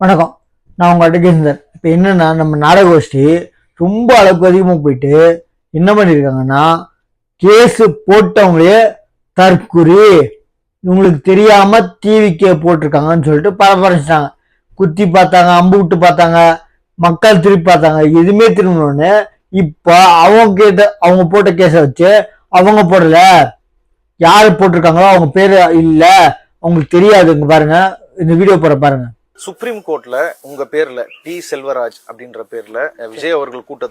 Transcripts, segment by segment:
வணக்கம். நான் உங்க அட்வொகேட். இப்போ என்னன்னா, நம்ம நாடகோஷ்டி ரொம்ப அளவுக்கு அதிகமாக போயிட்டு என்ன பண்ணியிருக்காங்கன்னா, கேஸு போட்டவங்களே தற்குறி இவங்களுக்கு தெரியாம டிவிக்கே போட்டிருக்காங்கன்னு சொல்லிட்டு பரபரச்சிட்டாங்க. குத்தி பார்த்தாங்க, அம்பு விட்டு பார்த்தாங்க, மக்கள் திருப்பி பார்த்தாங்க, எதுவுமே திரும்பினோடனே இப்போ அவங்க போட்ட கேஸை வச்சு அவங்க போடல, யாரு போட்டிருக்காங்களோ அவங்க பேரு இல்ல, அவங்களுக்கு தெரியாது. இங்க பாருங்க, இந்த வீடியோ போட பாருங்க. சுப்ரீம் கோர்ட்ல உங்க பேர்ல டி செல்வராஜ் அப்படின்ற பேர்ல விஜய் அவர்கள் கூட்ட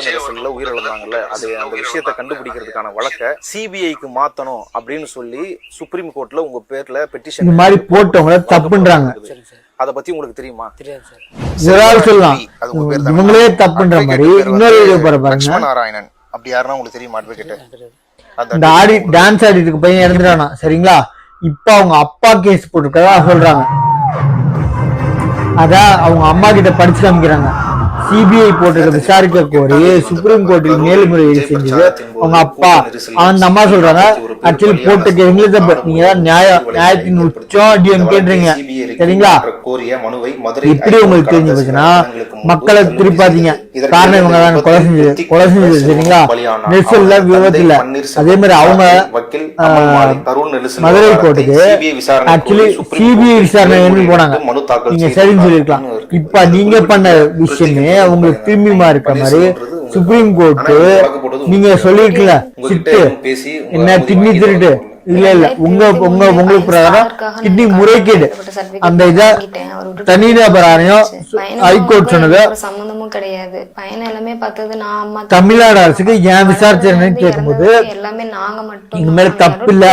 நெரிசல்ல உயிரிழந்தாங்கல்ல, அது அந்த விஷயத்தை கண்டுபிடிக்கிறதுக்கான வழக்க சிபிஐக்கு மாத்தணும் அப்படின்னு சொல்லி சுப்ரீம் கோர்ட்ல உங்க பேர்ல பெட்டிஷன் இந்த மாதிரி போட்டவங்க தப்புன்றாங்க. அத பத்தி உங்களுக்கு தெரியுமா? இவங்களே தப்புன்ற மாதிரி இன்னொரு வீடியோ பாருங்க. நாராயணன் அப்படி யாருன்னா உங்களுக்கு தெரியுமா? அட்வொகேட் அந்த ஆடி டான்ஸ் ஆடிட்டு பையன் இறந்துட்டானா, சரிங்களா? இப்ப அவங்க அப்பா கேஸ் போட்டிருக்கதா சொல்றாங்க. அதான் அவங்க அம்மா கிட்ட படிச்சு காமிக்கிறாங்க. சிபிஐ போட்டு விசாரிக்க கோரி சுப்ரீம் கோர்ட்டில் மேல்முறையீடு செஞ்சது அவங்க அப்பா. அந்த அம்மா சொல்றாங்க, ஆக்சுவலி போட்ட கேஸ் தப்பு, நீங்க நியாயத்தின் உச்சம் டிஎம்கேன்றீங்க, சரிங்களா? இப்படி உங்களுக்கு தெரிஞ்சு போச்சுன்னா மக்களை திருப்பாதீங்க. காரணம் இவங்க தான் கொலை செஞ்சது, சரிங்களா? நெரிசல்ல விபத்துல. அதே மாதிரி அவங்க மதுரை கோர்ட்டுக்கு ஆக்சுவலி சிபிஐ விசாரணை போனாங்க, நீங்க சரின்னு சொல்லிருக்கலாம். இப்ப நீங்க பண்ண விஷயமே உங்களுக்கு திரும்பிமா இருக்க மாதிரி சுப்ரீம் கோர்ட்டு நீங்க சொல்லிருக்கல, சிட்டு என்ன கிட்னி திருட்டு இல்ல உங்களுக்கு பிரகாரம் கிட்னி முறைகேடு, அந்த இத தனிநபர் ஆணையம் ஹைகோர்ட் சொன்னது சம்பந்தமும் கிடையாது. பையன் எல்லாமே பார்த்தது நான் அம்மா. தமிழ்நாடு அரசுக்கு ஏன் விசாரிச்சேன்னு கேட்கும்போது எல்லாமே நாங்க மட்டும் இங்க மேல தப்பு இல்ல,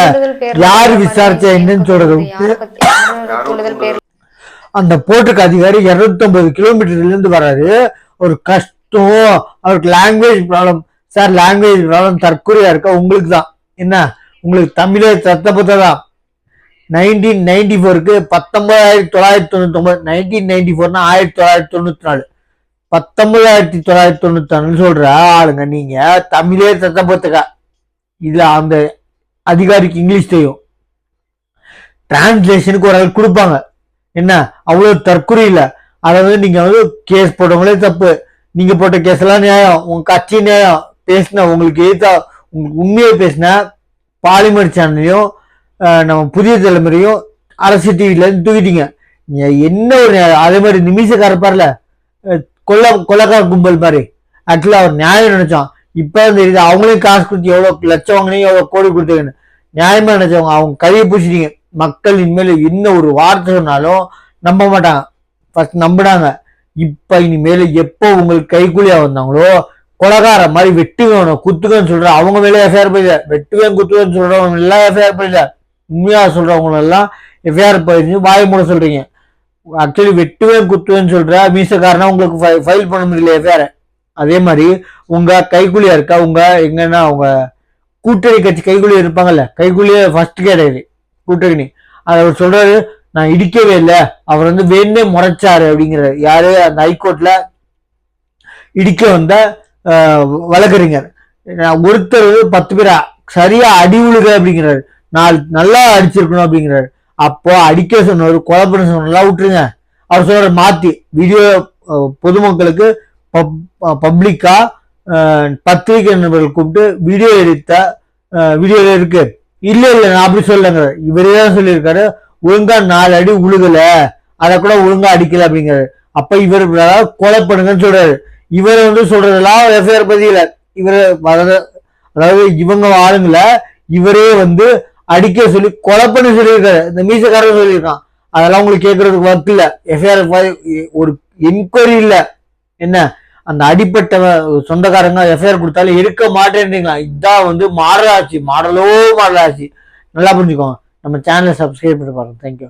யாரு விசாரிச்சா என்னன்னு சொல்றது. அந்த போட்டுக்கு அதிகாரி 250 கிலோமீட்டர்ல இருந்து வர்றாரு. ஒரு கஷ்டம், அவருக்கு language problem. Sir, language problem தற்கொலையா இருக்கா உங்களுக்கு தான், என்ன உங்களுக்கு தமிழே சத்தப்பட்டதான். 1994க்கு 1999, 1994னா 1994, 1994 சொல்ற ஆளுங்க நீங்க தமிழே சத்தப்பத்துக்கா. இதுல அந்த அதிகாரிக்கு இங்கிலீஷ் தெரியும், டிரான்ஸ்லேஷனுக்கு ஒரு ஆள் கொடுப்பாங்க. என்ன அவ்வளவு தற்கொலை இல்ல. அதாவது நீங்க கேஸ் போட்டவங்களே தப்பு, நீங்க போட்ட கேஸ் எல்லாம் நியாயம், உங்க கட்சி நியாயம். பேசின உங்களுக்கு எதிர்த்தா உங்களுக்கு உண்மையை பேசின பாலிமர் சேனலையும் நம்ம புதிய தலைமுறையும் அரசு டிவில இருந்து தூக்கிட்டீங்க. என்ன ஒரு அதே மாதிரி நிமிஷக்கார பாருல, கொள்ளக்கார கும்பல் மாதிரி ஆக்சுவலா அவர் நியாயம் நினைச்சோம். இப்ப தெரியுது அவங்களையும் காசு கொடுத்து எவ்வளவு லட்சம் வாங்கினீங்க, எவ்வளவு கோடி கொடுத்தீங்கன்னு நியாயமா நினைச்சவங்க அவங்க கையை பூச்சிட்டீங்க. மக்கள் இனிமேல் என்ன ஒரு வார்த்தை சொன்னாலும் நம்ப மாட்டாங்க, ஃபர்ஸ்ட் நம்பினாங்க. இப்ப இனிமேல் எப்போ உங்களுக்கு கைக்கூலியா வந்தாங்களோ கொலகார மாதிரி வெட்டுவேணும் குத்துவேன்னு சொல்ற அவங்க மேலே எஃப்ஐஆர் போயில, வெட்டுவேன் குத்துவேன்னு சொல்றவங்க எல்லாம் எஃப்ஐஆர் போயில, உண்மையா சொல்றவங்க எல்லாம் எஃப்ஐஆர் போயிருந்து வாய மூட சொல்றீங்க. ஆக்சுவலி வெட்டுவேன் குத்துவேன்னு சொல்ற மீசக்காரனா உங்களுக்கு ஃபைல் பண்ண முடியல எஃப்ஐஆர். அதே மாதிரி உங்க கைக்கூலியா இருக்கா, உங்க எங்கன்னா உங்க கூட்டணி கட்சி கைக்கூலி இருப்பாங்கல்ல, கைக்கூலியே ஃபர்ஸ்ட் கிடையாது கூட்டணி. அவர் சொல்றாரு, நான் இடிக்கவே இல்லை, அவர் வேணே முறைச்சாரு அப்படிங்கிறாரு. யாரு? அந்த ஹைகோர்ட்ல இடிக்க வந்த வழக்கறிஞர். ஒருத்தர் 10 பேர் சரியா அடி உழுக அப்படிங்கிறாரு, நல்லா அடிச்சிருக்கணும் அப்படிங்கிறாரு. அப்போ அடிக்க சொன்னவர் கொலை பண்ண சொன்னா விட்டுருங்க. அவர் சொல்றாரு மாத்தி வீடியோ பொதுமக்களுக்கு பப்ளிக்கா பத்திரிகை நண்பர்கள் கூப்பிட்டு வீடியோ எடுத்த வீடியோல இருக்கு. இல்ல நான் அப்படி சொல்லங்க, இவரே தான் சொல்லியிருக்காரு ஒழுங்கா 4 அடி உழுகல, அதை கூட ஒழுங்கா அடிக்கல அப்படிங்கிறாரு. அப்ப இவர் கொலை பண்ணுங்கன்னு சொல்றாரு. இவர் சொல்றதெல்லாம் எஃப்ஐஆர் பதியல. இவர் அதாவது இவங்க ஆளுங்கள இவரே அடிக்க சொல்லி கொலை பண்ணி சொல்லியிருக்காரு. இந்த மீசக்காரன் சொல்லியிருக்கான். அதெல்லாம் உங்களுக்கு கேட்கறதுக்கு ஒர்க் இல்ல. எஃப்ஐஆர் ஒரு என்கொயரி இல்ல. என்ன அந்த அடிப்பட்ட சொந்தக்காரங்க எஃப்ஐஆர் கொடுத்தாலும் எடுக்க மாட்டேன்றீங்களா? இதான் மாடல் ஆச்சு, மாடலோ மாடல் ஆச்சு. நல்லா புரிஞ்சுக்கோங்க. நம்ம சேனலை சப்ஸ்கிரைப் பண்ணி பாருங்க. தேங்க்யூ.